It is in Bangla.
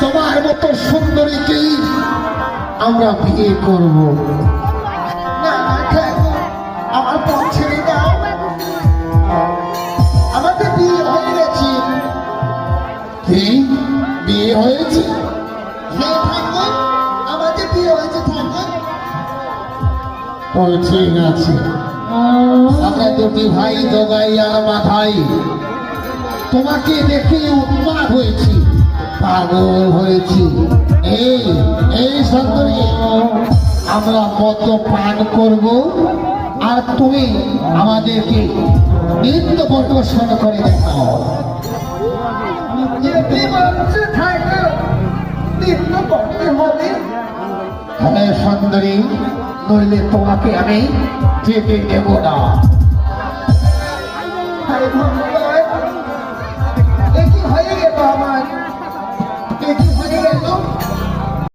তোমার মতো সুন্দরীকেই আমরা বিয়ে করব। না না ঠাকুর, আমার পথ ছেড়ে দাও। আমাদের বিয়ে হয়ে গেছে। কি বিয়ে হয়েছে? হ্যাঁ ঠাকুর, আমাদের বিয়ে হয়েছে ঠাকুর। ও ঠিক আছে, আমরা দুটি ভাই জগাই আর মাথাই তোমাকে দেখে উন্মাদ হয়েছি, পাগল হয়েছি। এই এই সুন্দরী, আমরা কত পান করব আর তুমি আমাদেরকে নৃত্য প্রদর্শন করে দেখাও। হ্যাঁ সুন্দরী, নইলে তোমাকে আমি যেতে দেব না। কি হয়ে গেল আমার, কি হয়ে গেল?